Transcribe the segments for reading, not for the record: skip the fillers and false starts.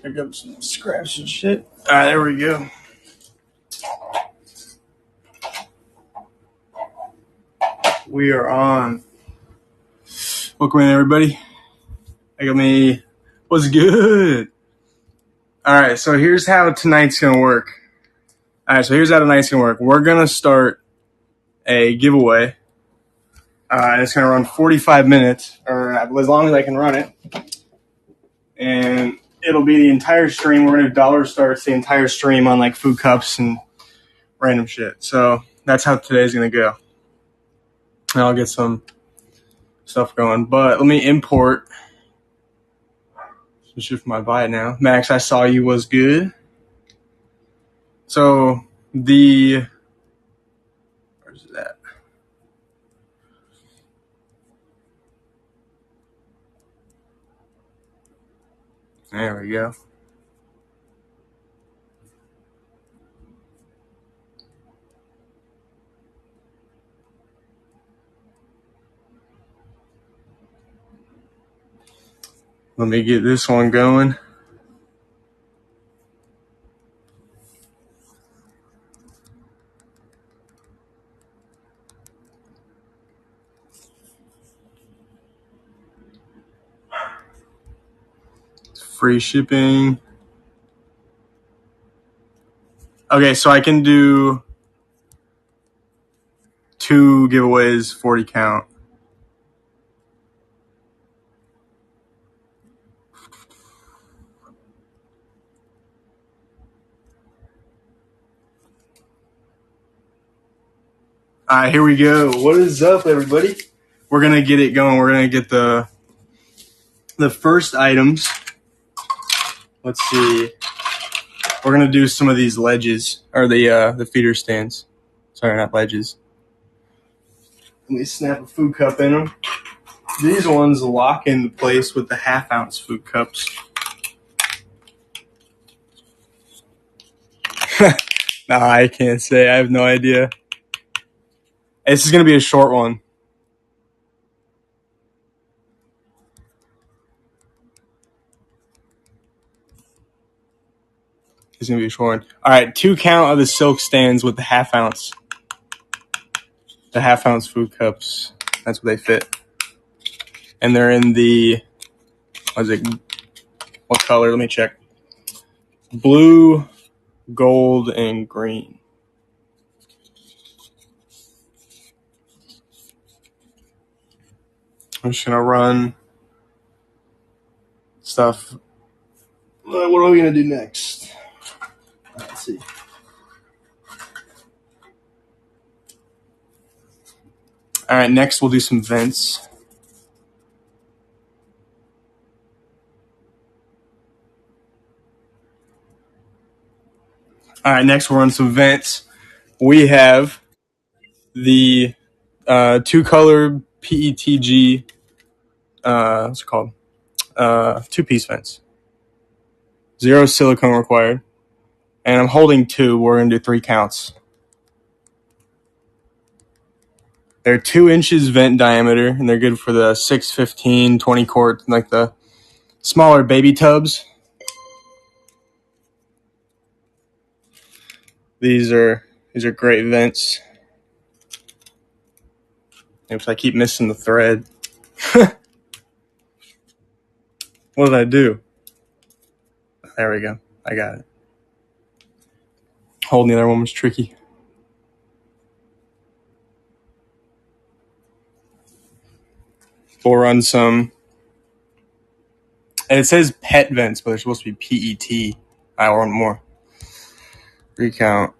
Pick up some scraps and shit. All right, there we go. We are on. Welcome in, everybody. What's good? All right, so here's how tonight's going to work. We're going to start a giveaway. And it's going to run 45 minutes, or as long as I can run it. And it'll be the entire stream. We're going to do dollar starts the entire stream on like food cups and random shit. So that's how today's going to go. And I'll get some stuff going. But let me import some shit from my buy now. Max, I saw you was good. So where's that? There we go. Let me get this one going. It's free shipping. Okay, so I can do 2 giveaways, 40 count. All right, here we go. What is up, everybody? We're going to get it going. We're going to get the first items. Let's see. We're going to do some of these ledges, or the feeder stands. Sorry, not ledges. Let me snap a food cup in them. These ones lock into place with the half-ounce food cups. Nah, I can't say. I have no idea. This is going to be a short one. It's going to be a short one. All right, 2 count of the silk stands with the half-ounce. The half-ounce food cups. That's what they fit. And they're in the, what color? Let me check. Blue, gold, and green. I'm just going to run stuff. What are we going to do next? Let's see. All right, next we'll do some vents. All right, next we'll run some vents. We have the 2-color PETG, what's it called? 2-piece vents. 0 silicone required. And I'm holding 2. We're going to do 3 counts. They're 2 inches vent diameter, and they're good for the 6, 15, 20 quart, like the smaller baby tubs. These are great vents. Oops, I keep missing the thread. What did I do? There we go. I got it. Holding the other one was tricky. We'll run some. And it says PET vents, but they're supposed to be PET. I want more. Recount.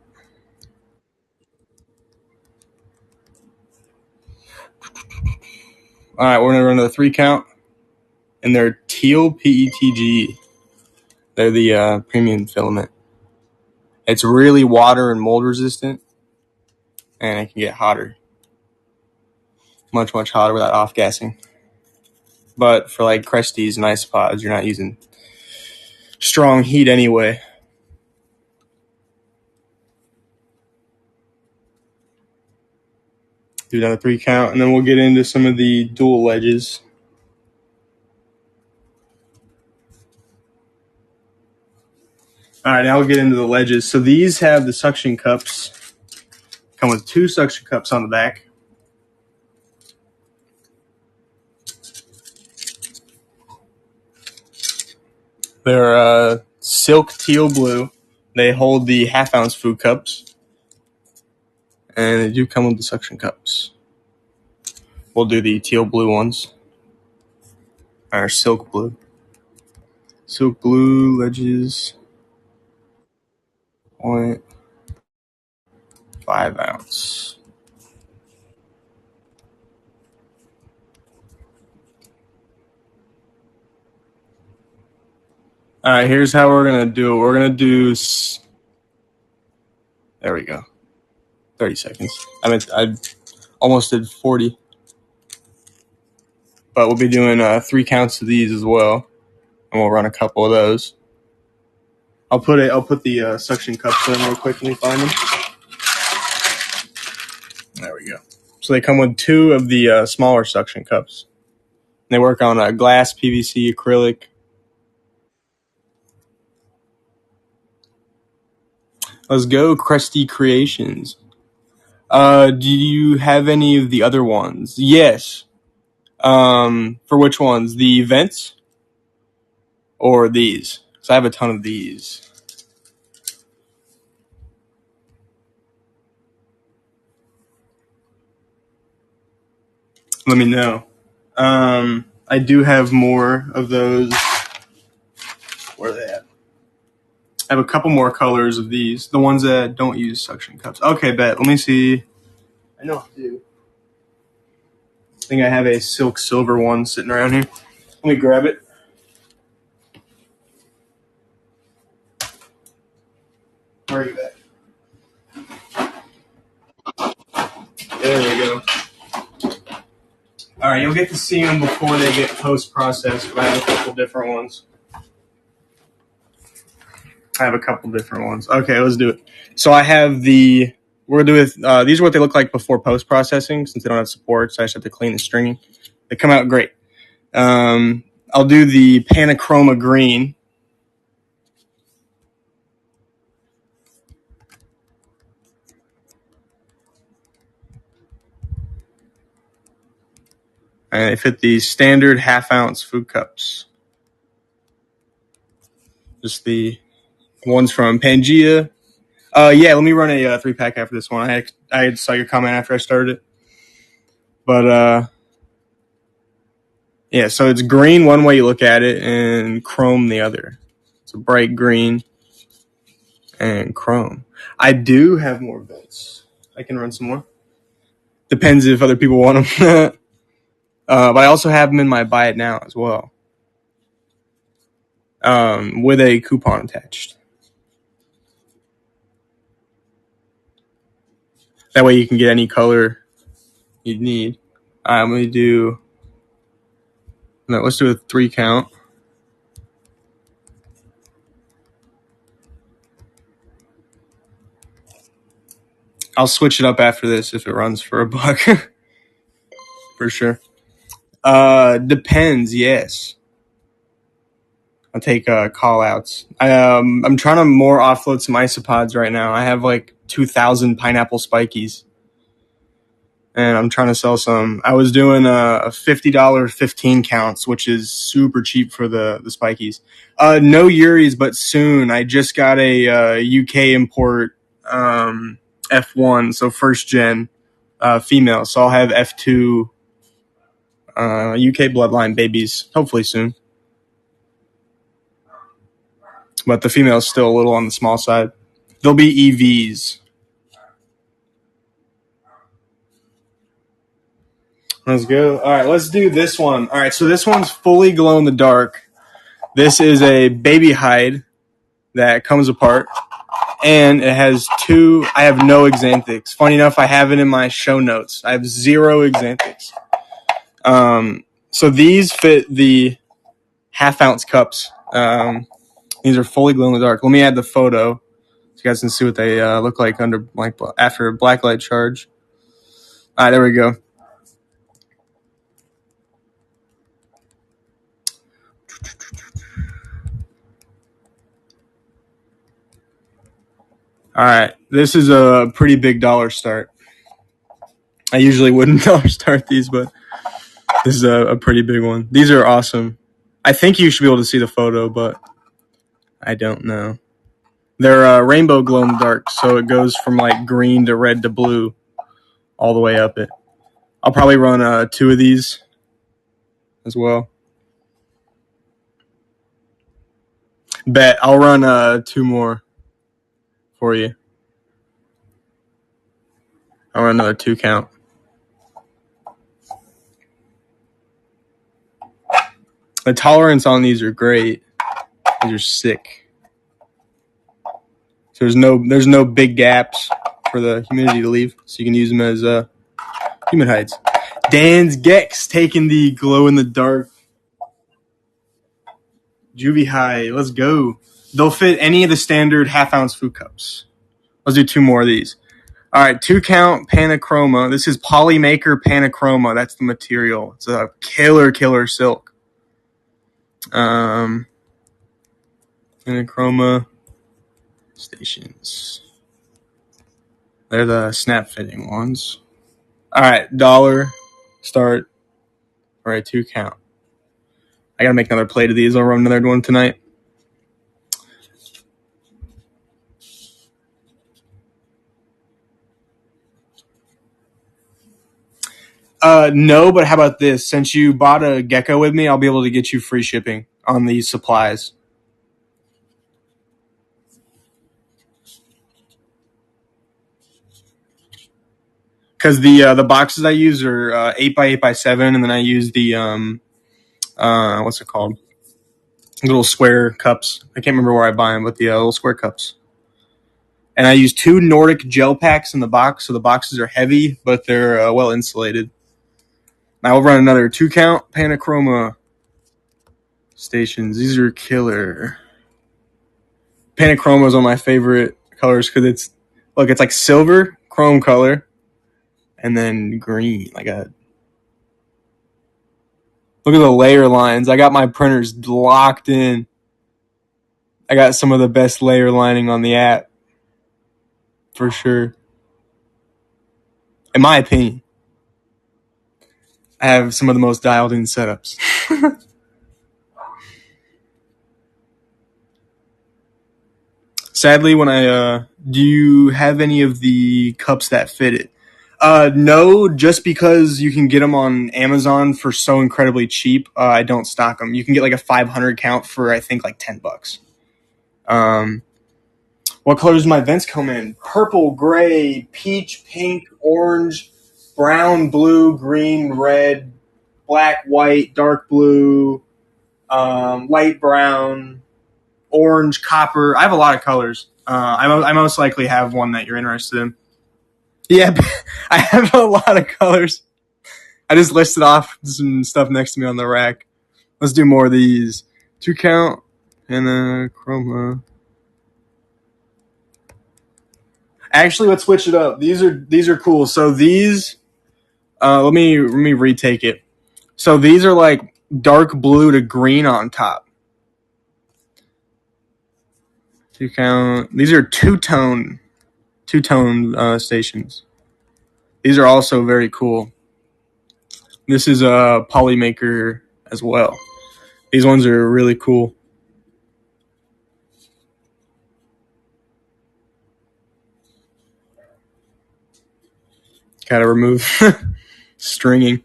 All right, we're going to run the 3 count. And they're teal PETG. They're the premium filament. It's really water and mold resistant. And it can get hotter. Much, much hotter without off-gassing. But for like Cresties and Isopods, you're not using strong heat anyway. Do another 3 count, and then we'll get into some of the dual ledges. All right, now we'll get into the ledges. So these have the suction cups. Come with 2 suction cups on the back. They're silk teal blue. They hold the half-ounce food cups. And they do come with the suction cups. We'll do the teal blue ones. Or silk blue. Silk blue ledges. 0.5 ounce. All right, here's how we're going to do it. We're going to do... There we go. 30 seconds. I almost did 40. But we'll be doing 3 counts of these as well. And we'll run a couple of those. I'll put the suction cups in real quick. Let me find them. There we go. So they come with 2 of the smaller suction cups. They work on glass, PVC, acrylic. Let's go, Krusty Creations. Do you have any of the other ones? Yes. For which ones? The vents or these? Because I have a ton of these. Let me know. I do have more of those. Where are they at? I have a couple more colors of these. The ones that don't use suction cups. Okay, bet. Let me see. I know I do. I think I have a silk silver one sitting around here. Let me grab it. Where are you at? There we go. All right, you'll get to see them before they get post-processed, but I have a couple different ones. Okay, let's do it. So I have we're going to do with, these are what they look like before post-processing, since they don't have support, so I just have to clean the stringing. They come out great. I'll do the Panachroma green. And they fit the standard half-ounce food cups. Just the ones from Pangea. Yeah, let me run a 3-pack after this one. I saw your comment after I started it. But, yeah, so it's green one way you look at it and chrome the other. It's a bright green and chrome. I do have more vents. I can run some more. Depends if other people want them. But I also have them in my buy it now as well. With a coupon attached. That way you can get any color you need. I'm going to do... No, let's do a 3 count. I'll switch it up after this if it runs for $1. For sure. Depends, yes. I'll take call outs. I'm trying to more offload some isopods right now. I have like 2,000 pineapple spikies. And I'm trying to sell some. I was doing a $50 15 counts, which is super cheap for the spikies. No Uris, but soon. I just got a UK import F1, so first gen female. So I'll have F2 UK bloodline babies hopefully soon. But the female is still a little on the small side. They'll be EVs. Let's go. All right, let's do this one. All right, so this one's fully glow in the dark. This is a baby hide that comes apart, and it has 2. I have no Xanthics. Funny enough, I have it in my show notes. I have 0 Xanthics. So these fit the half-ounce cups. These are fully glow in the dark. Let me add the photo so you guys can see what they look like after blacklight charge. All right, there we go. All right, this is a pretty big dollar start. I usually wouldn't dollar start these, but this is a pretty big one. These are awesome. I think you should be able to see the photo, but I don't know. They're rainbow glow in the dark, so it goes from like green to red to blue all the way up it. I'll probably run 2 of these as well. Bet. I'll run 2 more for you. I'll run another 2 count. The tolerance on these are great. These are sick. So there's no big gaps for the humidity to leave, so you can use them as humid hides. Dan's Geckos taking the glow in the dark Juvie hide. Let's go. They'll fit any of the standard half-ounce food cups. Let's do 2 more of these. All right, 2 count Panachroma. This is Polymaker Panachroma. That's the material. It's a killer silk. Panachroma stations. They're the snap fitting ones. All right, dollar start. All right, 2 count. I gotta make another plate of these. I'll run another one tonight. No, but how about this? Since you bought a gecko with me, I'll be able to get you free shipping on these supplies. Because the boxes I use are 8x8x7, and then I use the what's it called? Little square cups. I can't remember where I buy them, but the little square cups. And I use 2 Nordic gel packs in the box, so the boxes are heavy, but they're well insulated. Now we'll run another 2 count Panachroma stations. These are killer. Panachroma is one of my favorite colors because it's like silver, chrome color, and then green. Look at the layer lines. I got my printers locked in. I got some of the best layer lining on the app. For sure. In my opinion. I have some of the most dialed in setups. Sadly, when do you have any of the cups that fit it? No, just because you can get them on Amazon for so incredibly cheap, I don't stock them. You can get like a 500 count for, I think, like $10. What colors do my vents come in? Purple, gray, peach, pink, orange, brown, blue, green, red, black, white, dark blue, light brown, orange, copper. I have a lot of colors. I most likely have one that you're interested in. Yeah, I have a lot of colors. I just listed off some stuff next to me on the rack. Let's do more of these. 2 count and chroma. Actually, let's switch it up. These are cool. So these, let me retake it. So these are like dark blue to green on top. 2 count. These are two-tone stations. These are also very cool. This is a Polymaker as well. These ones are really cool. Gotta remove stringing.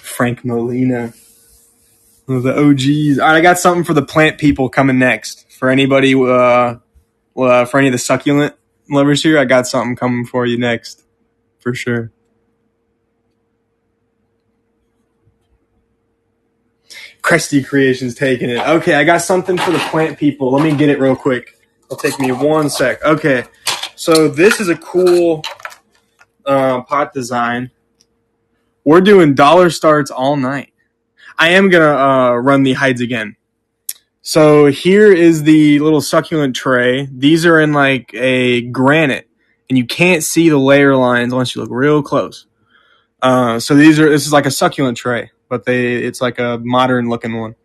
Frank Molina. One of the OGs. All right, I got something for the plant people coming next. For anybody, for any of the succulent lovers here, I got something coming for you next. For sure. Cresty Creations taking it. Okay, I got something for the plant people. Let me get it real quick. It'll take me 1 sec. Okay, so this is a cool pot design. We're doing dollar starts all night. I am going to run the hides again. So here is the little succulent tray. These are in like a granite, and you can't see the layer lines unless you look real close. So this is like a succulent tray, but it's like a modern looking one.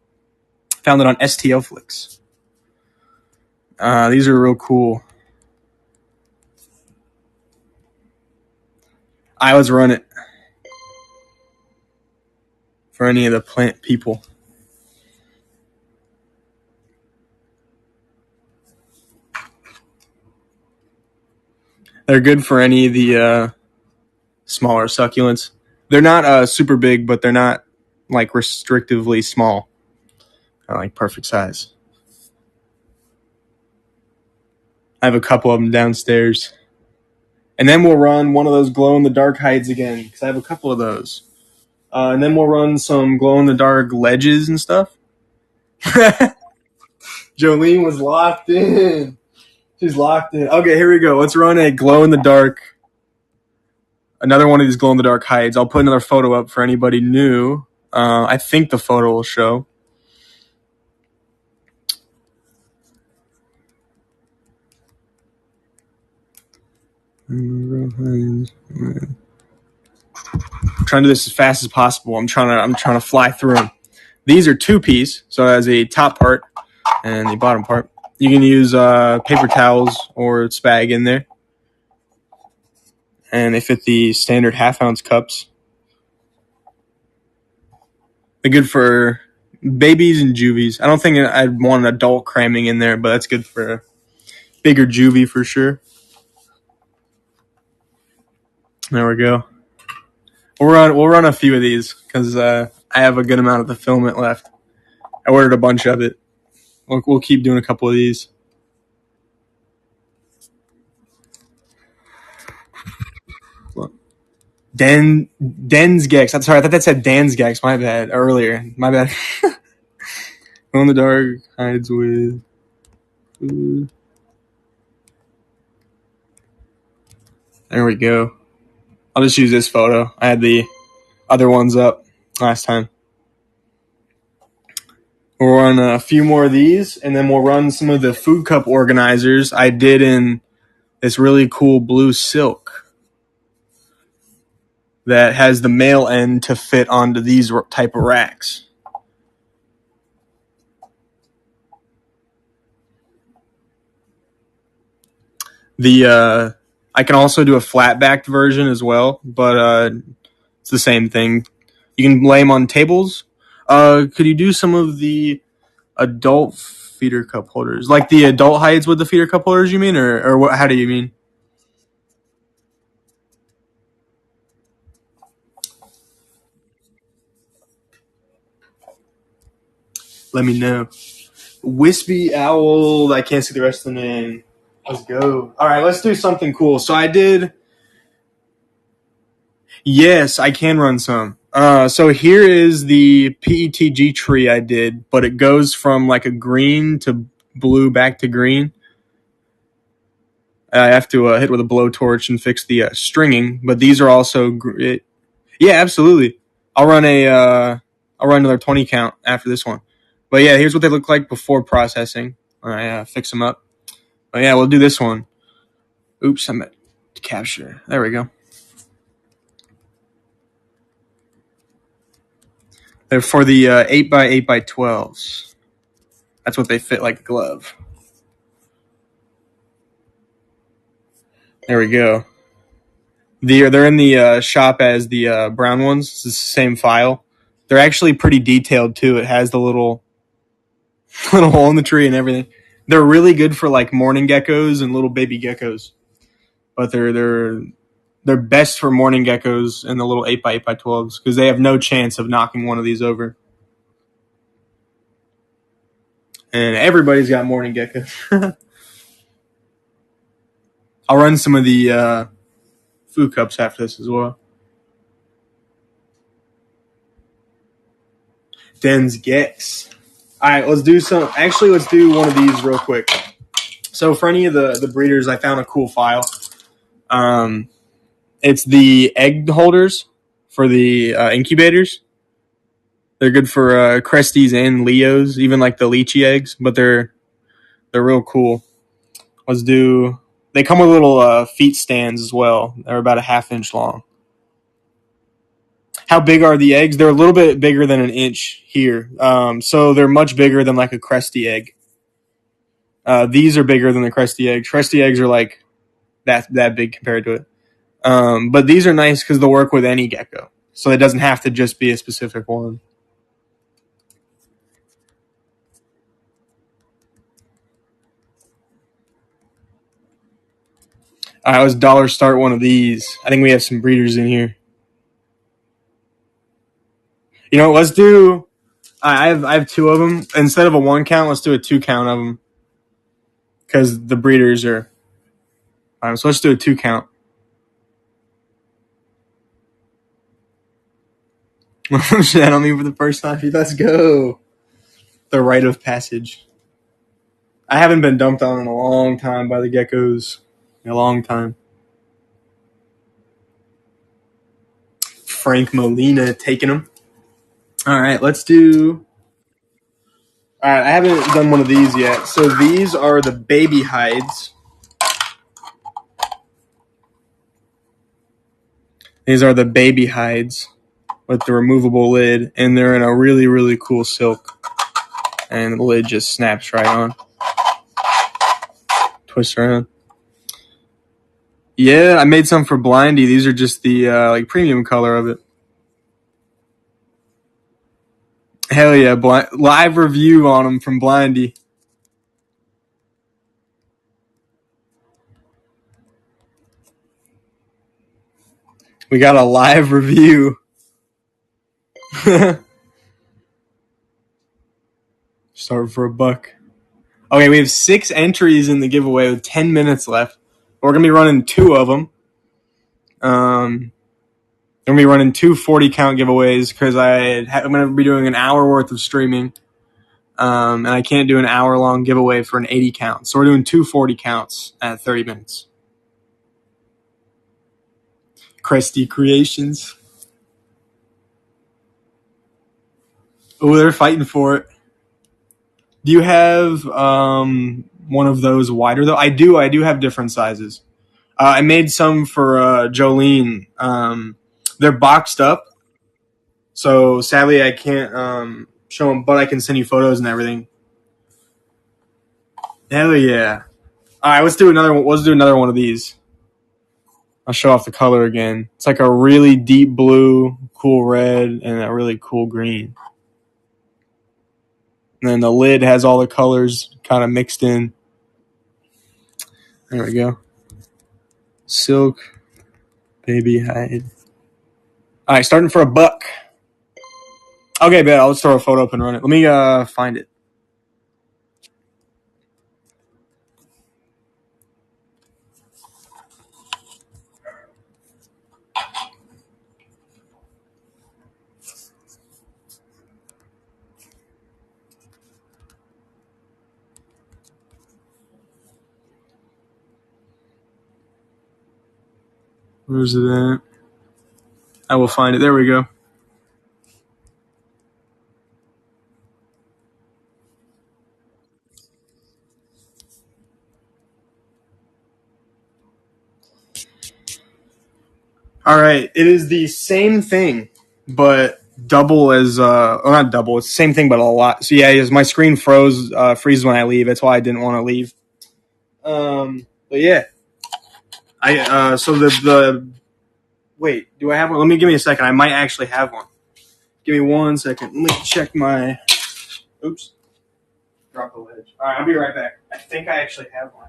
Found it on STO Flicks. These are real cool. Let's run it for any of the plant people. They're good for any of the smaller succulents. They're not super big, but they're not like restrictively small. They're like perfect size. I have a couple of them downstairs. And then we'll run one of those glow-in-the-dark hides again, because I have a couple of those. And then we'll run some glow-in-the-dark ledges and stuff. Jolene was locked in. She's locked in. Okay, here we go. Let's run a glow-in-the-dark. Another one of these glow-in-the-dark hides. I'll put another photo up for anybody new. I think the photo will show. I'm trying to do this as fast as possible. I'm trying to fly through them. These are 2-piece, so it has a top part and the bottom part. You can use paper towels or spag in there, and they fit the standard half-ounce cups. They're good for babies and juvies. I don't think I'd want an adult cramming in there, but that's good for a bigger juvie for sure. There we go. We'll run a few of these because I have a good amount of the filament left. I ordered a bunch of it. We'll keep doing a couple of these. Den's Gex. That's sorry. I thought that said Dan's Gex. My bad. Earlier. My bad. Glow in the dark hides with food. There we go. I'll just use this photo. I had the other ones up last time. We'll run a few more of these, and then we'll run some of the food cup organizers I did in this really cool blue silk that has the male end to fit onto these type of racks. I can also do a flat-backed version as well, but it's the same thing. You can lay them on tables. Could you do some of the adult feeder cup holders, like the adult hides with the feeder cup holders? You mean, or what? How do you mean? Let me know. Wispy Owl. I can't see the rest of the name. Let's go. All right, let's do something cool. So I did. Yes, I can run some. So here is the PETG tree I did, but it goes from like a green to blue back to green. I have to hit with a blowtorch and fix the stringing, but these are also yeah, absolutely. I'll run another 20 count after this one. But yeah, here's what they look like before processing. I fix them up. But yeah, we'll do this one. Oops, I'm at capture. There we go. They're for the 8x8x12s. That's what they fit like a glove. There we go. They're in the shop as the brown ones. It's the same file. They're actually pretty detailed too. It has the little hole in the tree and everything. They're really good for like morning geckos and little baby geckos. But they're best for morning geckos and the little 8x8x12s because they have no chance of knocking one of these over. And everybody's got morning geckos. I'll run some of the food cups after this as well. Den's Gex. All right, let's do some. Actually, let's do one of these real quick. So for any of the breeders, I found a cool file. It's the egg holders for the incubators. They're good for Cresties and Leos, even like the lychee eggs, but they're real cool. Let's do. They come with little feet stands as well. They're about a 1/2 inch long. How big are the eggs? They're a little bit bigger than an inch here. So they're much bigger than like a Cresty egg. These are bigger than the crusty eggs. Crusty eggs are like that big compared to it. But these are nice because they'll work with any gecko. So it doesn't have to just be a specific one. I was dollar start one of these. I think we have some breeders in here. You know, let's do. I have two of them instead of a 1 count. Let's do a 2 count of them because the breeders are. So let's do a 2 count. That on me for the first time. Let's go. The rite of passage. I haven't been dumped on in a long time by the geckos. A long time. Frank Molina taking them. All right, let's do. All right, I haven't done one of these yet. So these are the baby hides. These are the baby hides with the removable lid, and they're in a really, really cool silk. And the lid just snaps right on. Twist around. Yeah, I made some for Blindy. These are just the like premium color of it. Hell yeah, live review on them from Blindy. We got a live review. Start for $1. Okay, we have 6 entries in the giveaway with 10 minutes left. We're going to be running 2 of them. I'm going to be running 2 40 count giveaways because I'm going to be doing an hour worth of streaming. And I can't do an hour long giveaway for an 80 count. So we're doing 2 40 counts at 30 minutes. Cresty Creations. Oh, they're fighting for it. Do you have one of those wider though? I do have different sizes. I made some for Jolene. They're boxed up, so sadly I can't show them, but I can send you photos and everything. Hell yeah! All right, let's do another one. Let's do another one of these. I'll show off the color again. It's like a really deep blue, cool red, and a really cool green. And then the lid has all the colors kind of mixed in. There we go. Silk, baby hide. All right, starting for $1. Okay, bet. I'll just throw a photo up and run it. Let me find it. Where's it at? I will find it. There we go. All right, it is the same thing, but double as well, not double. It's the same thing, but a lot. So yeah, my screen freezes when I leave. That's why I didn't want to leave. But yeah, so the wait. Do I have one? Give me a second. I might actually have one. Give me 1 second. Let me check my. Oops. Drop the ledge. All right, I'll be right back. I think I actually have one.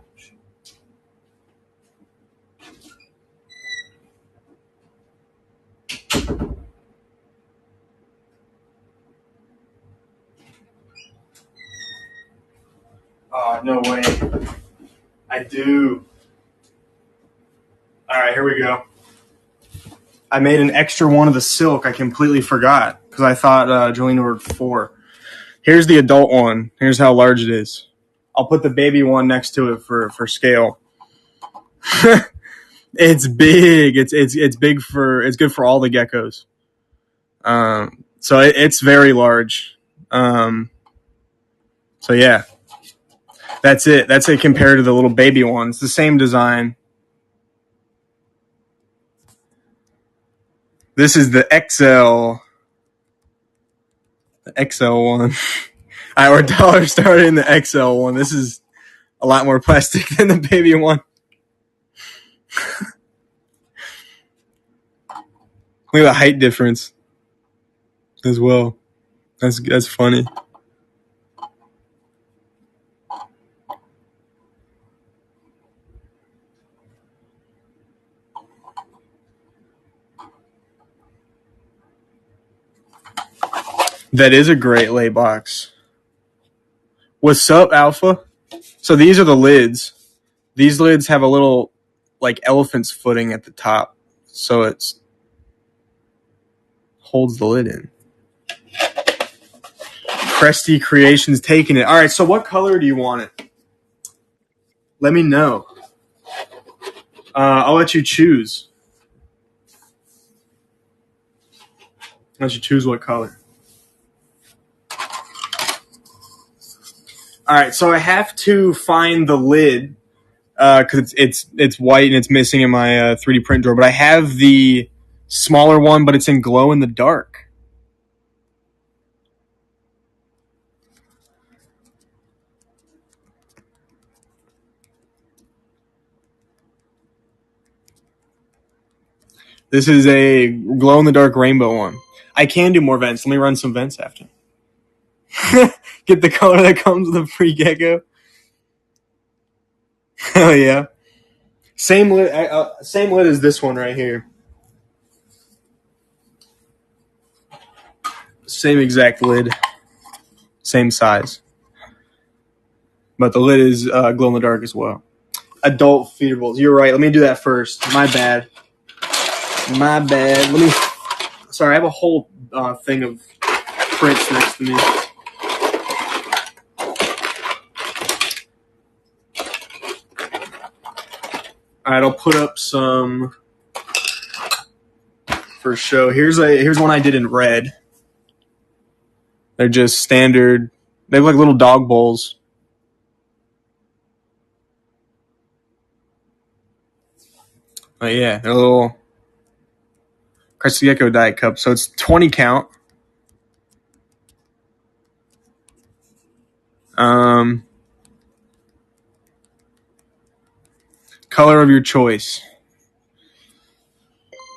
Oh, no way. I do. All right, here we go. I made an extra one of the silk. I completely forgot because I thought Jolene ordered 4. Here's the adult one. Here's how large it is. I'll put the baby one next to it for scale. It's big. It's big it's good for all the geckos. So it's very large. So yeah, that's it. That's it compared to the little baby one. It's the same design. This is the XL. The XL one. All right, we're dollar starting the XL one. This is a lot more plastic than the baby one. Look at the height difference as well. That's funny. That is a great lay box. What's up, Alpha? So these are the lids. These lids have a little like elephant's footing at the top, so it's holds the lid in. Cresty Creations taking it. All right, so what color do you want it? Let me know. I'll let you choose. I'll let you choose what color. All right, so I have to find the lid because it's white and it's missing in my 3D print drawer. But I have the smaller one, but it's in glow in the dark. This is a glow in the dark rainbow one. I can do more vents. Let me run some vents after. Get the color that comes with a free gecko. Hell yeah. Same lid as this one right here. Same exact lid. Same size. But the lid is glow in the dark as well. Adult feederables. You're right. Let me do that first. My bad. Let me. Sorry, I have a whole thing of prints next to me. All right, I'll put up some for show. Here's one I did in red. They're just standard. They look like little dog bowls. Oh yeah, they're little Crested Gecko Diet Cup. So it's 20 count. Color of your choice.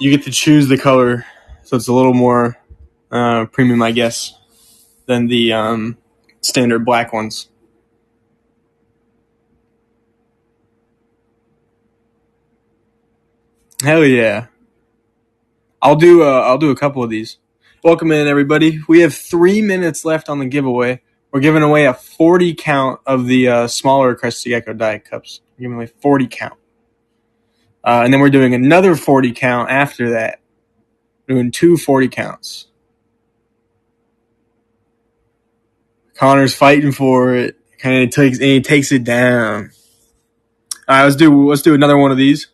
You get to choose the color, so it's a little more premium, I guess, than the standard black ones. Hell yeah! I'll do a couple of these. Welcome in, everybody. We have 3 minutes left on the giveaway. We're giving away a 40 count of the smaller Crested Gecko Diet Cups. We're giving away 40 count. And then we're doing another 40 count after that. We're doing 2 40 counts. Connor's fighting for it. And he takes it down. All right, let's do another one of these.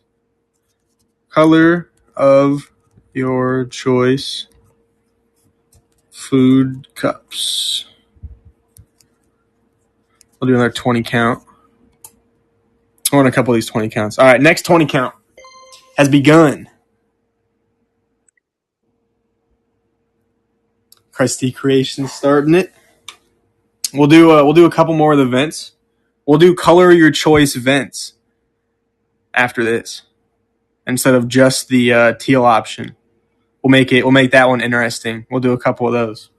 Color of your choice. Food cups. We'll do another 20 count. I want a couple of these 20 counts. All right, next 20 count has begun. Cresty Creations starting it. We'll do a couple more of the vents. We'll do color your choice vents after this instead of just the teal option. We'll make that one interesting. We'll do a couple of those.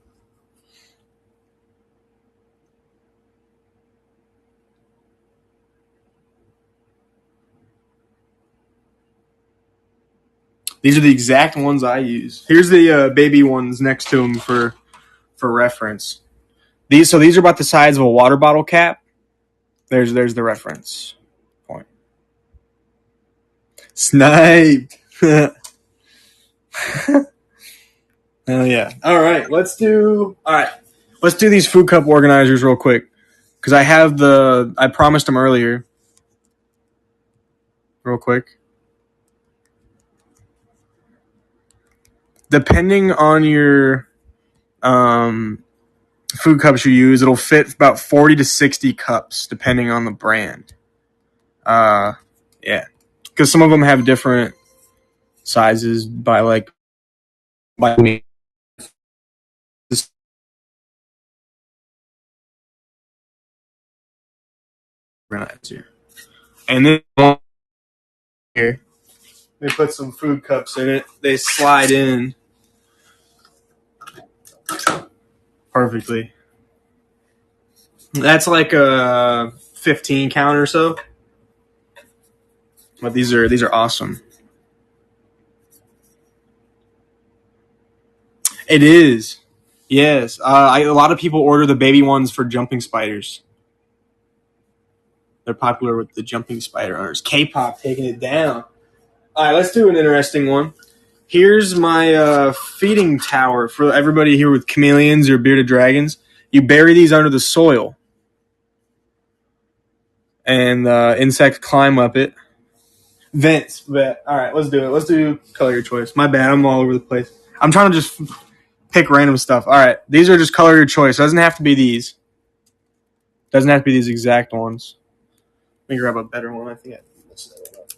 These are the exact ones I use. Here's the baby ones next to them for reference. These are about the size of a water bottle cap. There's the reference point. Snipe. Hell yeah. All right, let's do these food cup organizers real quick because I promised them earlier. Real quick. Depending on your food cups you use, it'll fit about 40 to 60 cups depending on the brand. Yeah, because some of them have different sizes by me. organize here. And then here, they put some food cups in it. They slide in perfectly. That's like a 15 count or so. But these are awesome. It is. Yes. A lot of people order the baby ones for jumping spiders. They're popular with the jumping spider owners. K-pop taking it down. All right, let's do an interesting one. Here's my feeding tower for everybody here with chameleons or bearded dragons. You bury these under the soil, and insects climb up it. Vents. All right, let's do it. Let's do color your choice. My bad, I'm all over the place. I'm trying to just pick random stuff. All right, these are just color your choice. Doesn't have to be these. Doesn't have to be these exact ones. Let me grab a better one. I think I messed that one up.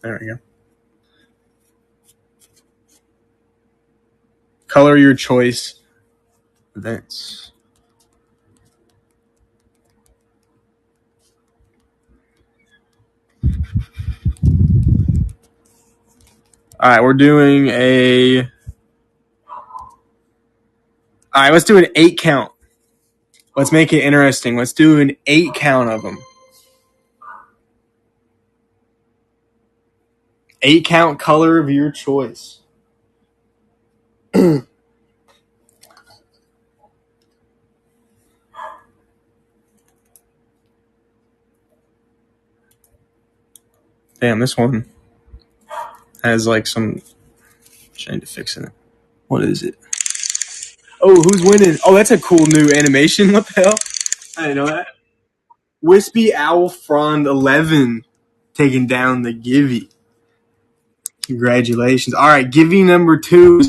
There we go. Color your choice. Vents. All right, we're doing a. All right, let's do an 8 count. Let's make it interesting. Let's do an 8 count of them. 8 count color of your choice. Damn, this one has like some. I need to fix it. What is it? Oh, who's winning? Oh, that's a cool new animation. What the hell? I didn't know that. Wispy Owl Frond 11 taking down the Givey. Congratulations. All right, Givey number 2.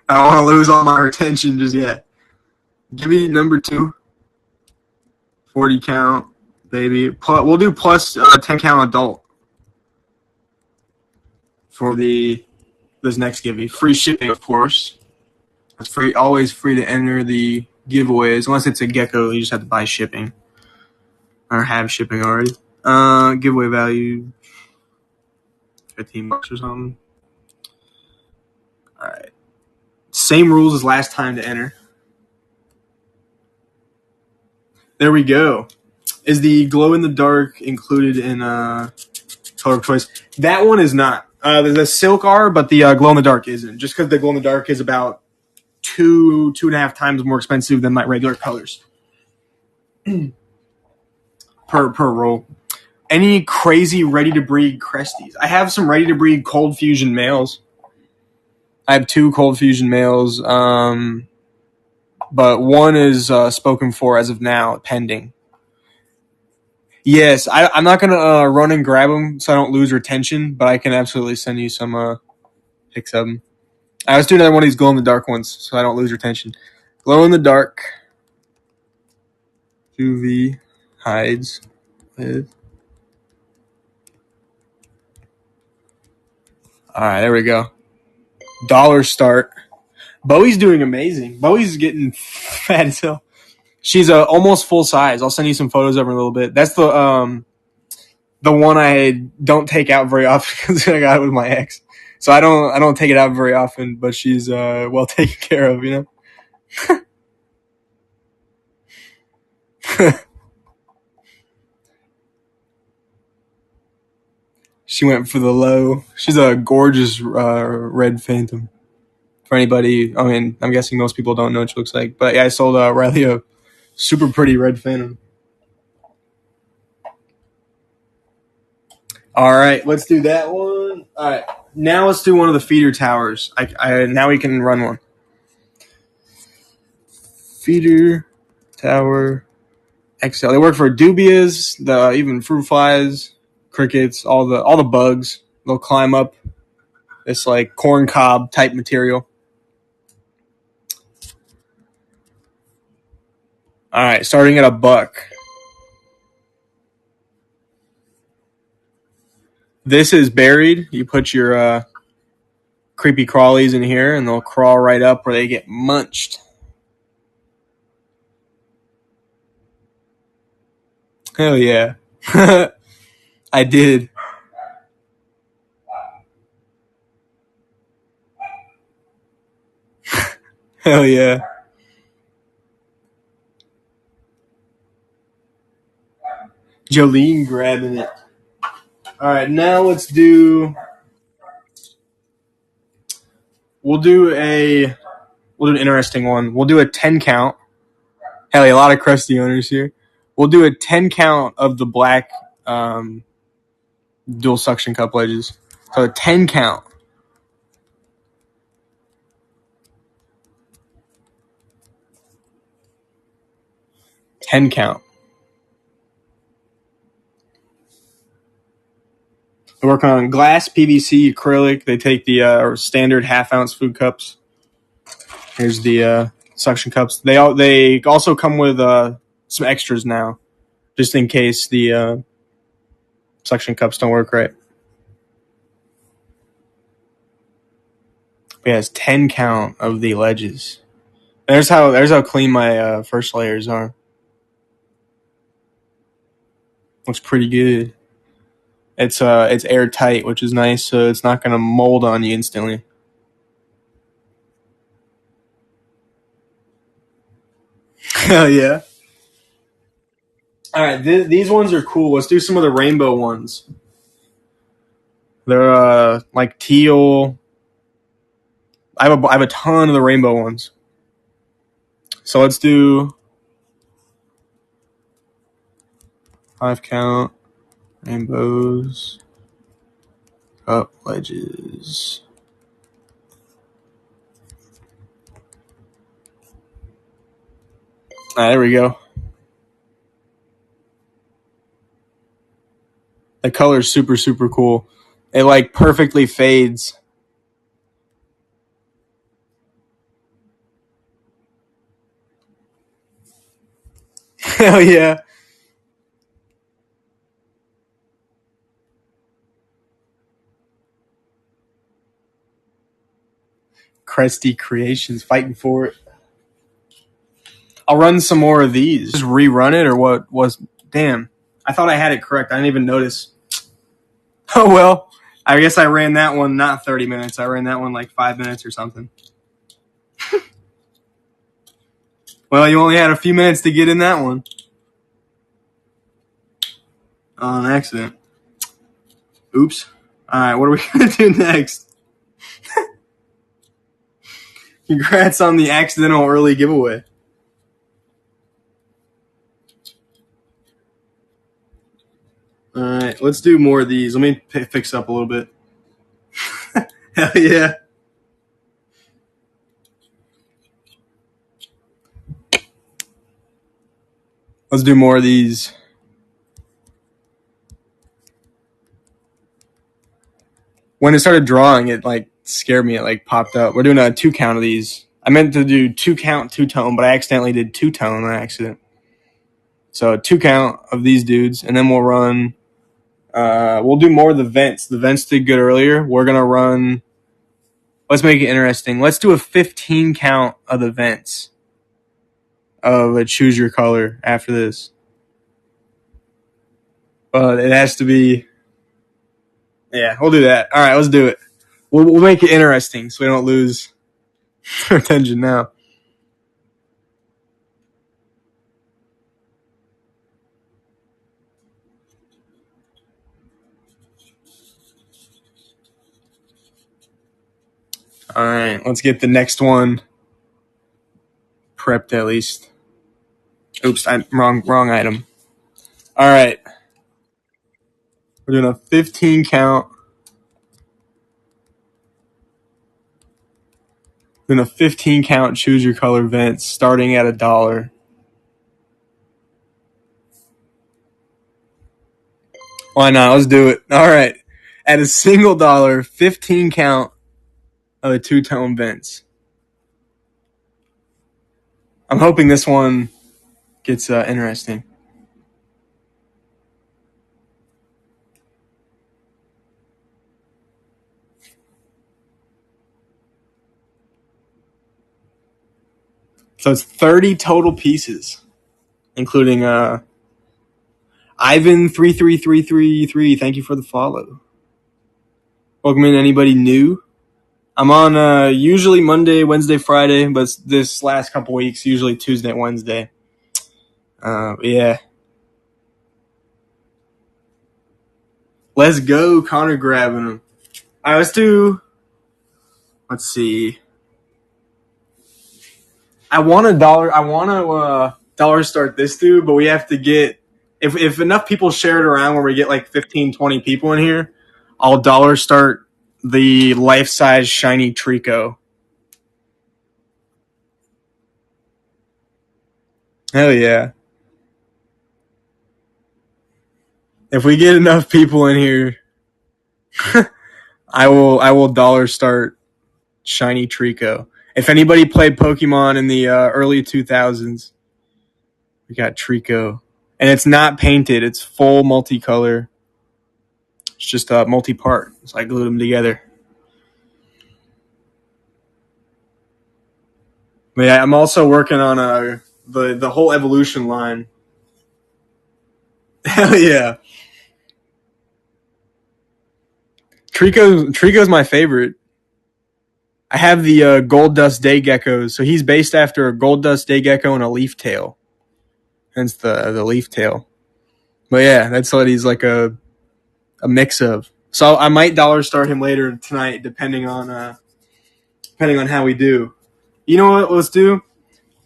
I don't want to lose all my retention just yet. Givey number 2. 40 count, baby. We'll do plus 10 count adult for this next Givey. Free shipping, of course. It's free, always free to enter the giveaways. Unless it's a gecko, you just have to buy shipping or have shipping already. Giveaway value $15 or something. All right. Same rules as last time to enter. There we go. Is the glow in the dark included in color of choice? That one is not. The silk are, but the glow in the dark isn't. Just because the glow in the dark is about 2.5 times more expensive than my regular colors per roll. Any crazy ready to breed cresties? I have some ready to breed cold fusion males. I have 2 cold fusion males, but one is spoken for as of now, pending. Yes, I'm not gonna run and grab them so I don't lose retention, but I can absolutely send you some pics of them. Let's do another one of these glow in the dark ones so I don't lose retention. Glow in the dark. UV hides with. All right, there we go. Dollar start. Bowie's doing amazing. Bowie's getting fat as hell. She's almost full size. I'll send you some photos of her in a little bit. That's the one I don't take out very often because I got it with my ex. So I don't take it out very often, but she's well taken care of, you know. She went for the low. She's a gorgeous red phantom. For anybody, I mean, I'm guessing most people don't know what she looks like, but yeah, I sold Riley a super pretty red phantom. All right, let's do that one. All right, now let's do one of the feeder towers. Now we can run one. Feeder tower XL. They work for dubias, even fruit flies, crickets, all the bugs. They'll climb up this like corn cob type material. All right, starting at $1. This is buried. You put your creepy crawlies in here, and they'll crawl right up where they get munched. Hell yeah. I did. Hell yeah. Jolene grabbing it. All right, now let's do. We'll do an interesting one. We'll do a 10 count. Hell, yeah, a lot of crusty owners here. We'll do a 10 count of the black dual suction cup ledges. So a 10 count. Ten count. We work on glass, PVC, acrylic. They take the standard half-ounce food cups. Here's the suction cups. They also come with some extras now, just in case the suction cups don't work right. But yeah, it's 10 count of the ledges. There's how clean my first layers are. Looks pretty good. It's airtight, which is nice, so it's not gonna mold on you instantly. Hell yeah! All right, these ones are cool. Let's do some of the rainbow ones. They're like teal. I have a ton of the rainbow ones. So let's do 5 count rainbows up ledges. All right, there we go. The color is super, super cool. It like perfectly fades. Hell yeah. Cresty Creations fighting for it. I'll run some more of these. Just rerun it or what was. Damn. I thought I had it correct. I didn't even notice. Oh, well. I guess I ran that one not 30 minutes. I ran that one like 5 minutes or something. Well, you only had a few minutes to get in that one. On accident. Oops. All right, what are we going to do next? Congrats on the accidental early giveaway. All right, let's do more of these. Let me fix up a little bit. Hell yeah. Let's do more of these. When it started drawing, it like scared me. It like popped up. We're doing a 2 count of these. I meant to do 2 count, 2-tone, but I accidentally did 2-tone on accident. So 2 count of these dudes, and then we'll run. We'll do more of the vents. The vents did good earlier. We're gonna run. Let's make it interesting. Let's do a 15 count of the vents of a choose your color after this. But it has to be. Yeah, we'll do that. All right, let's do it. We'll make it interesting so we don't lose our attention now. All right, let's get the next one prepped at least. Oops, I'm wrong item. All right, we're doing a 15 count. Doing a 15 count choose your color vent starting at $1. Why not? Let's do it. All right, at a single dollar, 15 count of the 2-tone vents. I'm hoping this one gets interesting. So it's 30 total pieces, including Ivan33333. Thank you for the follow. Welcome in anybody new. I'm on usually Monday, Wednesday, Friday, but this last couple weeks usually Tuesday, Wednesday. Yeah. Let's go, Connor grabbing them. All right, let's see. I want to dollar start this dude, but we have to get, if enough people share it around where we get like 15, 20 people in here, I'll dollar start the life-size shiny Trico. Hell yeah. If we get enough people in here, I will dollar start shiny Trico. If anybody played Pokemon in the early 2000s, we got Trico. And it's not painted. It's full multicolor. It's just multi-part. So I glued them together. But yeah, I'm also working on the whole evolution line. Hell yeah. Trico's my favorite. I have the Gold Dust Day Geckos. So he's based after a Gold Dust Day Gecko and a leaf tail. Hence the leaf tail. But yeah, that's what he's like a mix of. So I might dollar start him later tonight, depending on how we do. You know what? Let's do.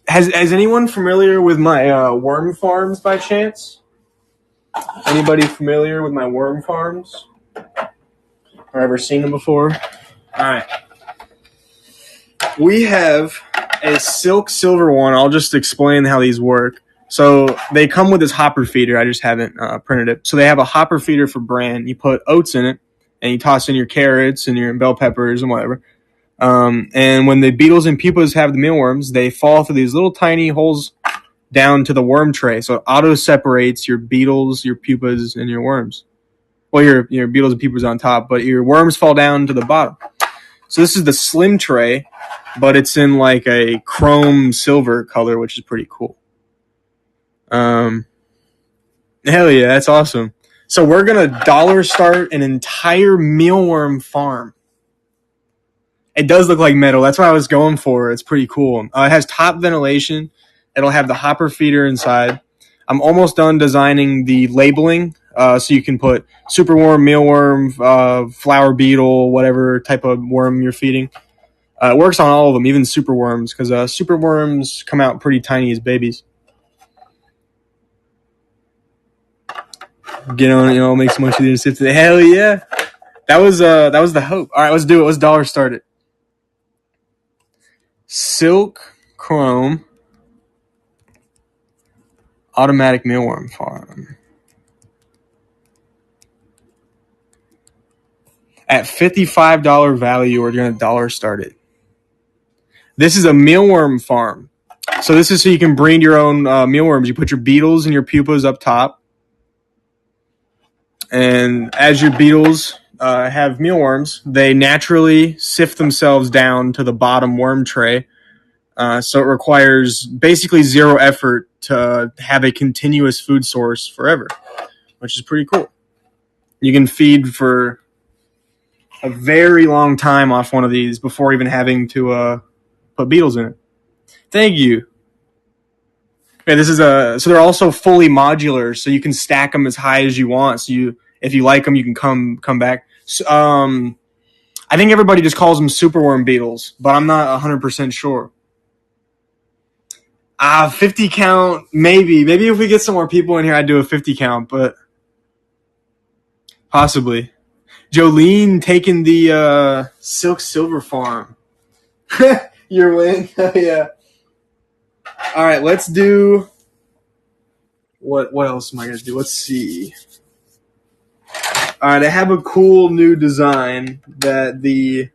Has anyone familiar with my worm farms by chance? Anybody familiar with my worm farms? Or ever seen them before? All right. We have a silk silver one. I'll just explain how these work. So they come with this hopper feeder. I just haven't printed it. So they have a hopper feeder for bran. You put oats in it, and you toss in your carrots and your bell peppers and whatever. And when the beetles and pupas have the mealworms, they fall through these little tiny holes down to the worm tray. So it auto separates your beetles, your pupas, and your worms. Well, your beetles and pupas on top, but your worms fall down to the bottom. So this is the slim tray, but it's in like a chrome silver color, which is pretty cool. Hell yeah, that's awesome. So we're gonna dollar start an entire mealworm farm. It does look like metal. That's what I was going for. It's pretty cool. It has top ventilation. It'll have the hopper feeder inside. I'm almost done designing the labeling, so you can put superworm, mealworm, flower beetle, whatever type of worm you're feeding. It works on all of them, even superworms, because superworms come out pretty tiny as babies. Get on it, make some munchies and sips. Hell yeah! That was the hope. All right, let's do it. Let's dollar start it. Silk Chrome automatic mealworm farm. At $55 value, we're going to dollar start it. This is a mealworm farm. So this is so you can breed your own mealworms. You put your beetles and your pupas up top. And as your beetles have mealworms, they naturally sift themselves down to the bottom worm tray. So it requires basically zero effort to have a continuous food source forever, which is pretty cool. You can feed for a very long time off one of these before even having to put beetles in it. Thank you. Okay, this is so they're also fully modular, so you can stack them as high as you want. So if you like them, you can come back. So, I think everybody just calls them superworm beetles, but I'm not 100% sure. 50 count, maybe. Maybe if we get some more people in here, I'd do a 50 count, but possibly. Jolene taking the Silk Silver Farm. Your win? Yeah. All right, let's do... What else am I going to do? Let's see. All right, I have a cool new design that the...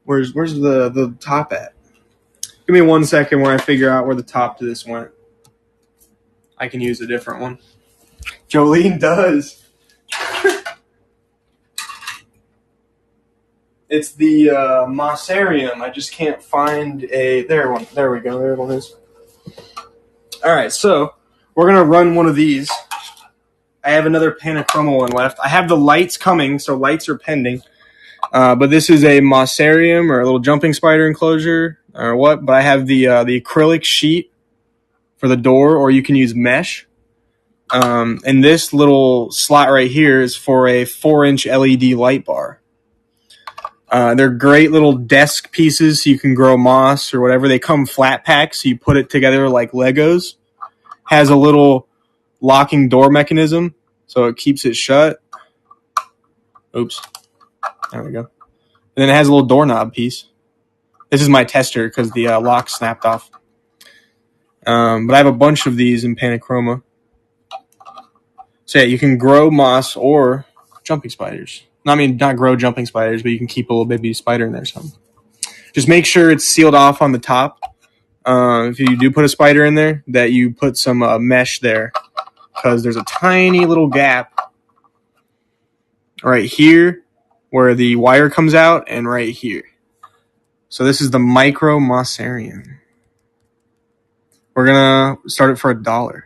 Where's the top at? Give me 1 second where I figure out where the top to this went. I can use a different one. Jolene does. It's the Mossarium. I just can't find a... There we go. There one is. All right, so we're going to run one of these. I have another Panachroma one left. I have the lights coming, so lights are pending. But this is a Mossarium or a little jumping spider enclosure or what. But I have the acrylic sheet for the door, or you can use mesh. And this little slot right here is for a 4-inch LED light bar. They're great little desk pieces, so you can grow moss or whatever. They come flat packed, so you put it together like Legos. Has a little locking door mechanism, so it keeps it shut. Oops. There we go. And then it has a little doorknob piece. This is my tester because the lock snapped off. But I have a bunch of these in Panachroma. So yeah, you can grow moss or jumping spiders. I mean, not grow jumping spiders, but you can keep a little baby spider in there or something. Just make sure it's sealed off on the top. If you do put a spider in there, that you put some mesh there, because there's a tiny little gap right here where the wire comes out, and right here. So this is the micro Mossarium. We're gonna start it for $1.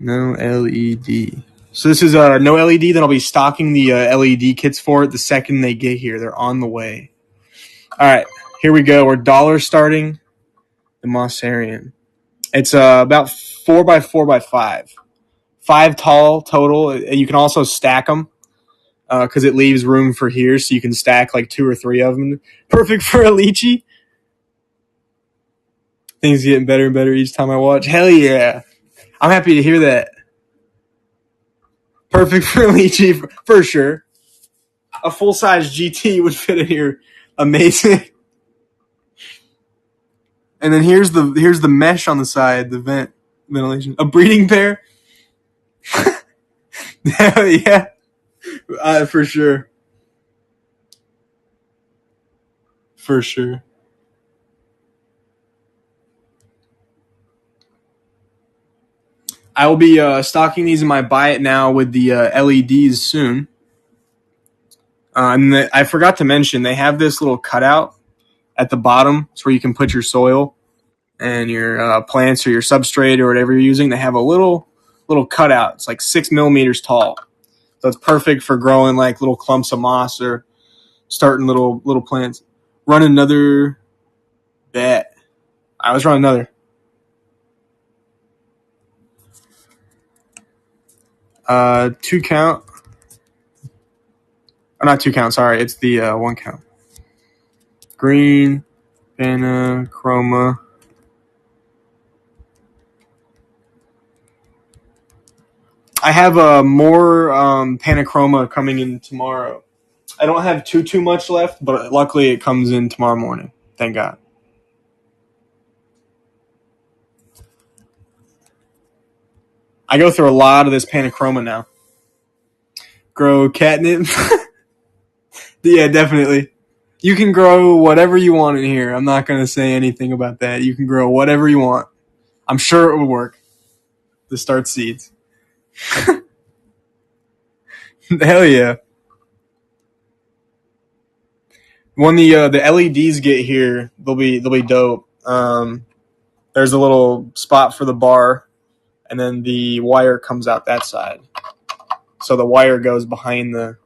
No LED. So this is no LED. Then I'll be stocking the LED kits for it the second they get here. They're on the way. All right, here we go. We're $1 starting the Mossarium. It's about 4x4x5. 5 tall total. You can also stack them because it leaves room for here, so you can stack like 2 or 3 of them. Perfect for a lychee. Things getting better and better each time I watch. Hell yeah. I'm happy to hear that. Perfect for a lychee for sure. A full-size GT would fit in here amazing. And then here's the mesh on the side, the ventilation. A breeding pair? Hell yeah. For sure. For sure. I will be stocking these in my buy it now with the LEDs soon. And I forgot to mention, they have this little cutout at the bottom. It's where you can put your soil and your plants or your substrate or whatever you're using. They have a little cutout. It's like 6 millimeters tall. So it's perfect for growing like little clumps of moss or starting little plants. Run another bet. I was running another. 2 count. Or not 2 count, sorry. It's the 1 count. Green, Panachroma. I have more Panachroma coming in tomorrow. I don't have too much left, but luckily it comes in tomorrow morning. Thank God. I go through a lot of this Panachroma now. Grow catnip. Yeah, definitely. You can grow whatever you want in here. I'm not going to say anything about that. You can grow whatever you want. I'm sure it will work to start seeds. Hell yeah. When the LEDs get here, they'll be dope. There's a little spot for the bar, and then the wire comes out that side. So the wire goes behind the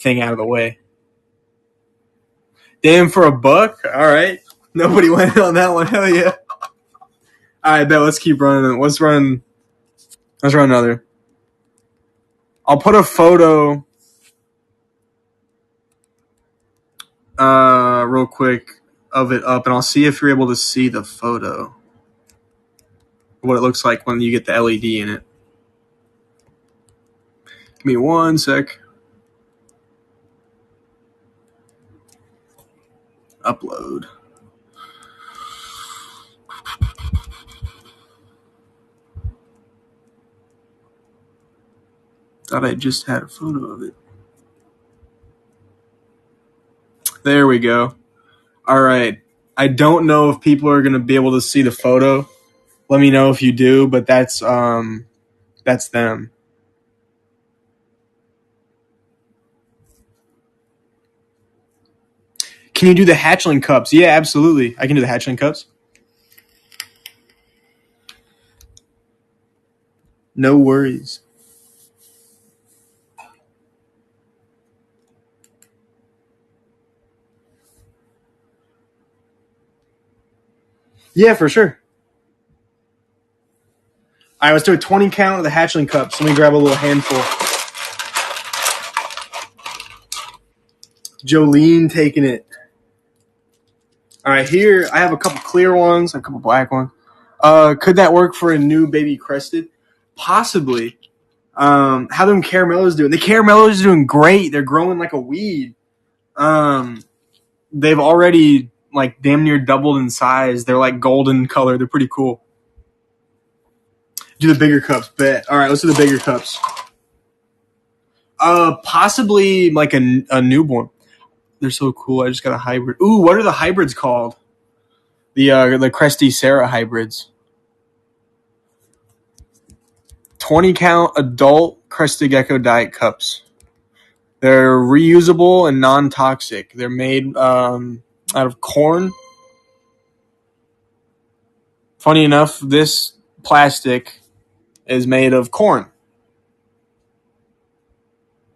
thing out of the way. Damn, for $1? All right. Nobody went on that one. Hell yeah. All right, bet. Let's keep running. Let's run another. I'll put a photo real quick of it up, and I'll see if you're able to see the photo. What it looks like when you get the LED in it. Give me 1 sec. Upload. Thought I just had a photo of it. There we go. All right. I don't know if people are going to be able to see the photo. Let me know if you do, but that's them. Can you do the hatchling cups? Yeah, absolutely. I can do the hatchling cups. No worries. Yeah, for sure. All right, let's do a 20 count of the hatchling cups. Let me grab a little handful. Jolene taking it. All right, here I have a couple clear ones, a couple black ones. Could that work for a new baby crested? Possibly. How them caramellos doing? The caramellos are doing great. They're growing like a weed. They've already like damn near doubled in size. They're like golden color. They're pretty cool. Do the bigger cups, bet. All right, let's do the bigger cups. Possibly like a newborn. They're so cool. I just got a hybrid. Ooh, what are the hybrids called? The Cresty Sarah hybrids. 20 count adult Crested Gecko diet cups. They're reusable and non-toxic. They're made out of corn. Funny enough, this plastic is made of corn.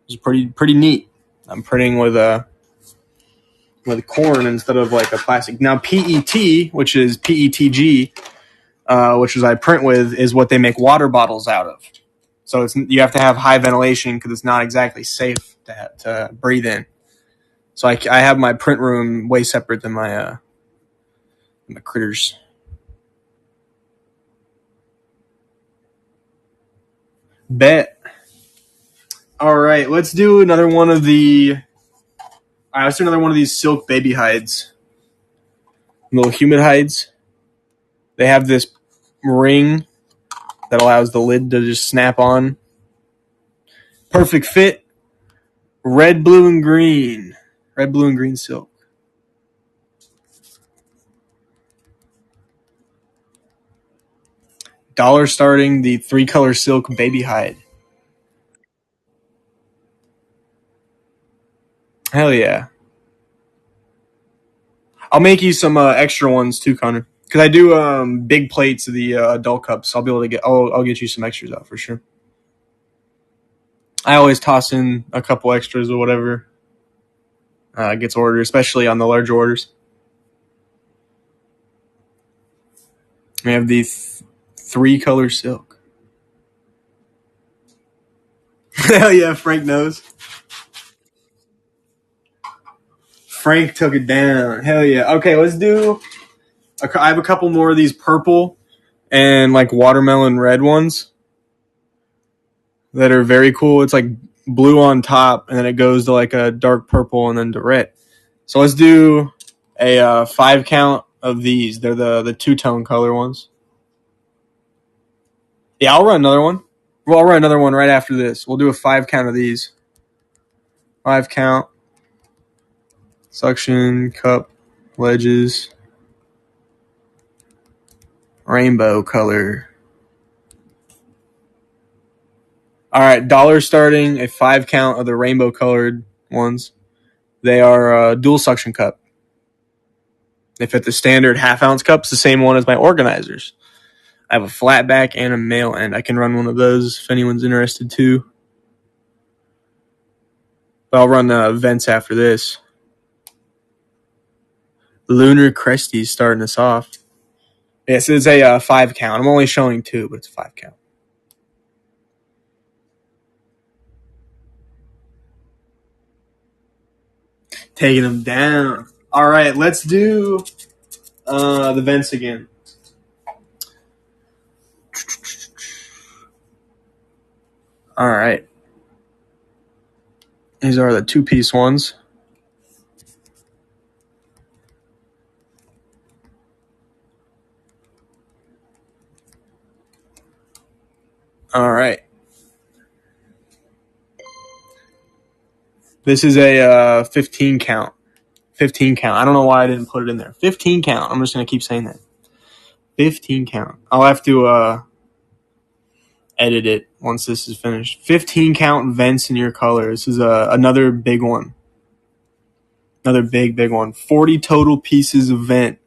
It's pretty neat. I'm printing with corn instead of like a plastic. Now PET, which is PETG, which is I print with, is what they make water bottles out of. So you have to have high ventilation because it's not exactly safe to breathe in. So I have my print room way separate than my critters. Bet. All right, let's do another one of the. All right, let's do another one of these silk baby hides. Little humid hides. They have this ring that allows the lid to just snap on. Perfect fit. Red, blue, and green. Red, blue, and green silk. $1 starting the 3-color silk baby hide. Hell yeah. I'll make you some extra ones too, Connor. Because I do big plates of the adult cups. I'll be able to get. I'll get you some extras out for sure. I always toss in a couple extras or whatever gets ordered, especially on the larger orders. We have the 3-color silk. Hell yeah, Frank knows. Frank took it down. Hell yeah. Okay, let's do. I have a couple more of these purple and like watermelon red ones that are very cool. It's like blue on top, and then it goes to like a dark purple and then to red. So let's do a 5 count of these. They're the 2-tone color ones. Yeah, I'll run another one. Well, I'll run another one right after this. We'll do a 5 count of these. 5 count. Suction, cup, ledges. Rainbow color. All right, $1 starting, a 5 count of the rainbow colored ones. They are dual suction cup. They fit the standard half-ounce cups, the same one as my organizers. I have a flat back and a male end. I can run one of those if anyone's interested too. But I'll run vents after this. Lunar Cresty starting us off. Yes, it's a 5 count. I'm only showing 2, but it's a 5 count. Taking them down. All right, let's do the vents again. All right. These are the 2-piece ones. All right. This is a 15 count. 15 count. I don't know why I didn't put it in there. 15 count. I'm just going to keep saying that. 15 count. I'll have to edit it once this is finished. 15 count vents in your color. This is another big one. Another big one. 40 total pieces of vent.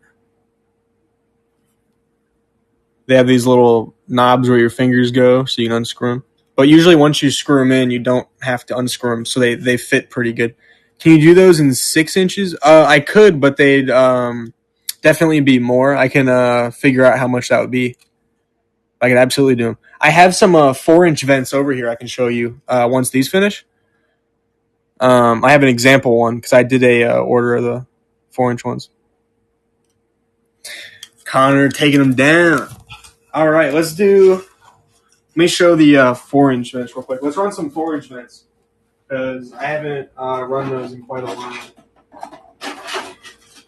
They have these little knobs where your fingers go so you can unscrew them. But usually once you screw them in, you don't have to unscrew them, so they fit pretty good. Can you do those in 6 inches? I could, but they'd definitely be more. I can figure out how much that would be. I could absolutely do them. I have some 4-inch vents over here I can show you once these finish. I have an example one because I did a order of the 4-inch ones. Connor taking them down. All right, let's do. Let me show the 4-inch vents real quick. Let's run some 4-inch vents because I haven't run those in quite a while.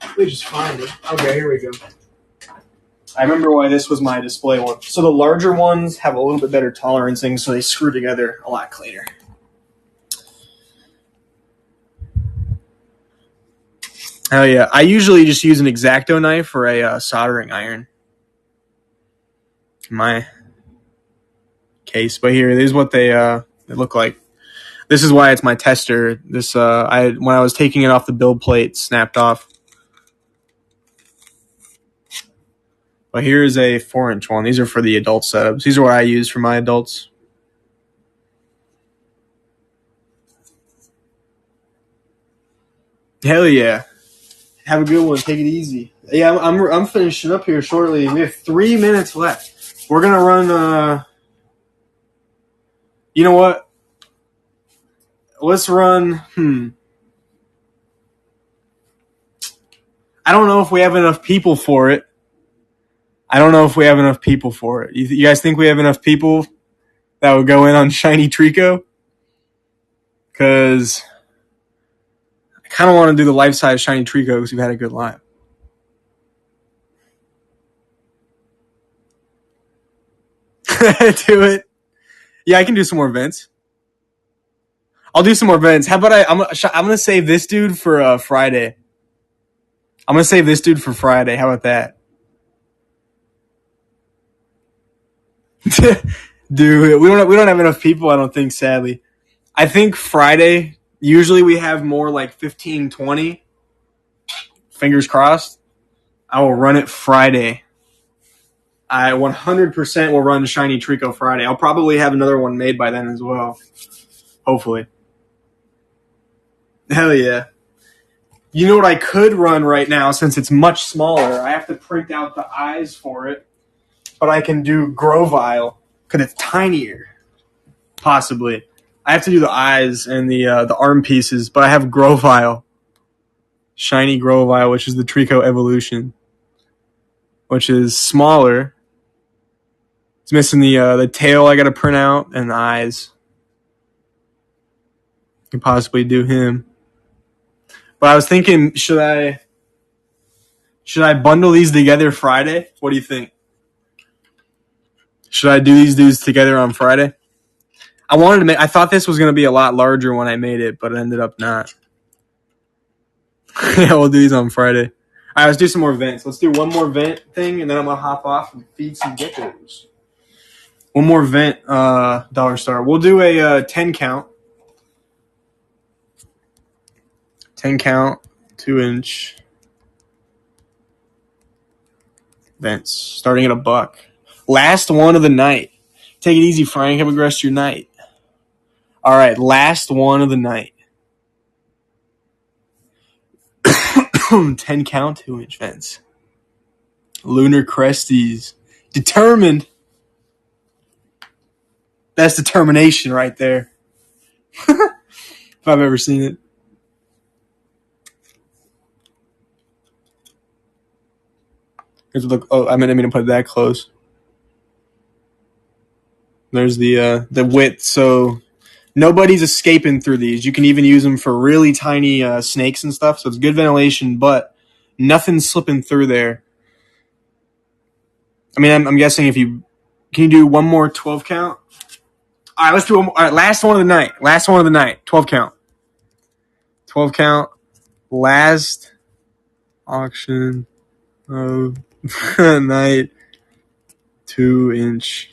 Let me just find it. Okay, here we go. I remember why this was my display one. So the larger ones have a little bit better tolerancing, so they screw together a lot cleaner. Oh yeah, I usually just use an X-Acto knife or a soldering iron. In my case, but here is what they look like. This is why it's my tester. This when I was taking it off the build plate, it snapped off. But here is a 4-inch one. These are for the adult setups. These are what I use for my adults. Hell yeah. Have a good one. Take it easy. Yeah, I'm finishing up here shortly. We have 3 minutes left. We're gonna run. You know what? Let's run. I don't know if we have enough people for it. You guys think we have enough people that would go in on Shiny Trico? Because I kind of want to do the life-size Shiny Trico because we've had a good live. Do it. Yeah, I can do some more events. I'll do some more events. How about I'm gonna save this dude for Friday. How about that? Dude, we don't have enough people, I don't think, sadly. I think Friday, usually we have more like 15, 20. Fingers crossed. I will run it Friday. I 100% will run Shiny Trico Friday. I'll probably have another one made by then as well. Hopefully. Hell yeah. You know what I could run right now since it's much smaller? I have to print out the eyes for it. But I can do Grovile because it's tinier. Possibly. I have to do the eyes and the arm pieces, but I have Grovile. Shiny Grovile, which is the Trico Evolution. Which is smaller. It's missing the tail I gotta print out and the eyes. Can possibly do him. But I was thinking, should I bundle these together Friday? What do you think? Should I do these dudes together on Friday? I thought this was gonna be a lot larger when I made it, but it ended up not. Yeah, we'll do these on Friday. All right, let's do some more vents. Let's do one more vent thing, and then I'm gonna hop off and feed some geckos. One more vent, Dollar Star. We'll do a 10 count. 10 count, 2-inch vents, starting at $1. Last one of the night. Take it easy, Frank. Have a good rest of your night. All right, last one of the night. 10 count, 2-inch vents. Lunar Cresties. Determined. That's determination right there. If I've ever seen it. Oh, I didn't mean to put it that close. There's the width, so nobody's escaping through these. You can even use them for really tiny snakes and stuff, so it's good ventilation, but nothing's slipping through there. I mean, I'm guessing can you do one more 12 count? All right, let's do one more. All right, last one of the night. 12 count. 12 count. Last auction of the night. 2-inch.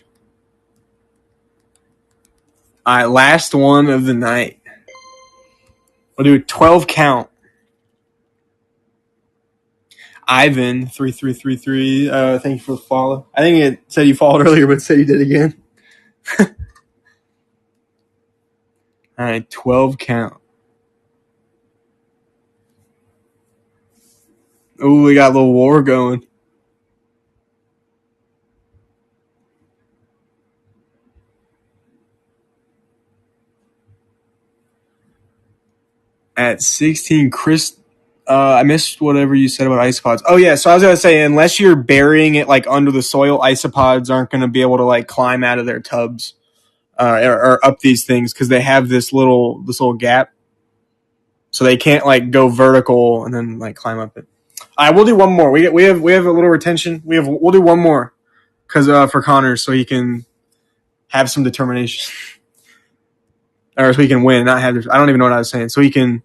All right, last one of the night. We'll do 12 count. Ivan 3333. Thank you for the follow. I think it said you followed earlier, but it said you did again. All right, 12 count. Oh, we got a little war going. At 16, Chris, I missed whatever you said about isopods. Oh, yeah, so I was going to say, unless you're burying it, like, under the soil, isopods aren't going to be able to, like, climb out of their tubs or up these things because they have this little gap. So they can't, like, go vertical and then, like, climb up it. All right, we'll do one more. We have a little retention. We'll do one more because for Connor, so he can have some determination. Or so he can win, not have. I don't even know what I was saying. So he can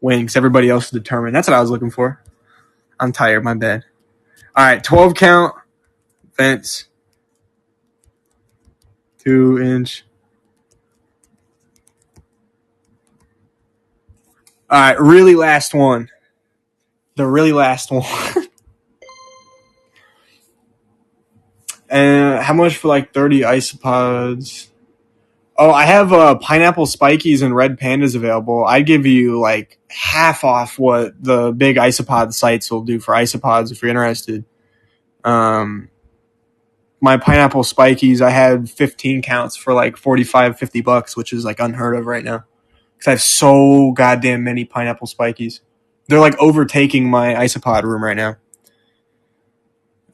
win because everybody else is determined. That's what I was looking for. I'm tired. My bad. All right, 12 count fence, 2-inch. All right, really last one. The really last one. And how much for like 30 isopods? Oh, I have pineapple spikies and red pandas available. I'd give you like half off what the big isopod sites will do for isopods if you're interested. My pineapple spikies, I had 15 counts for like $45-50, which is like unheard of right now. Because I have so goddamn many pineapple spikies. They're like overtaking my isopod room right now.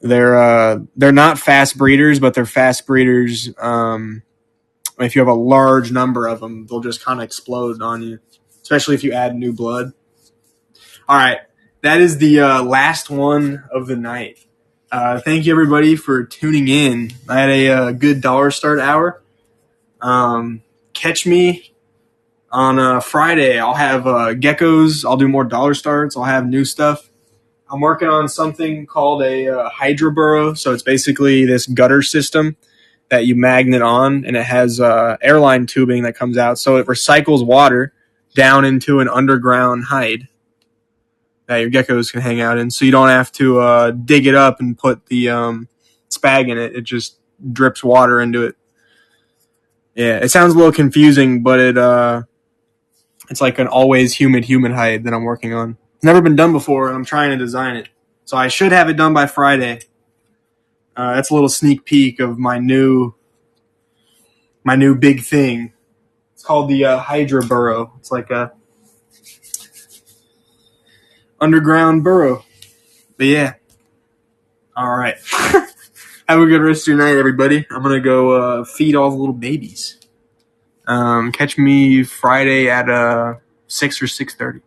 They're not fast breeders, but they're fast breeders. If you have a large number of them, they'll just kind of explode on you, especially if you add new blood. All right, that is the last one of the night. Thank you, everybody, for tuning in. I had a good dollar start hour. Catch me on Friday. I'll have geckos. I'll do more dollar starts. I'll have new stuff. I'm working on something called a hydro burrow. So it's basically this gutter system that you magnet on, and it has airline tubing that comes out. So it recycles water down into an underground hide that your geckos can hang out in. So you don't have to dig it up and put the spag in it. It just drips water into it. Yeah, it sounds a little confusing, but it's like an always humid hide that I'm working on. It's never been done before, and I'm trying to design it. So I should have it done by Friday. That's a little sneak peek of my new big thing. It's called the Hydra Burrow. It's like a underground burrow. But yeah. All right. Have a good rest of your night, everybody. I'm going to go feed all the little babies. Catch me Friday at 6 or 6:30.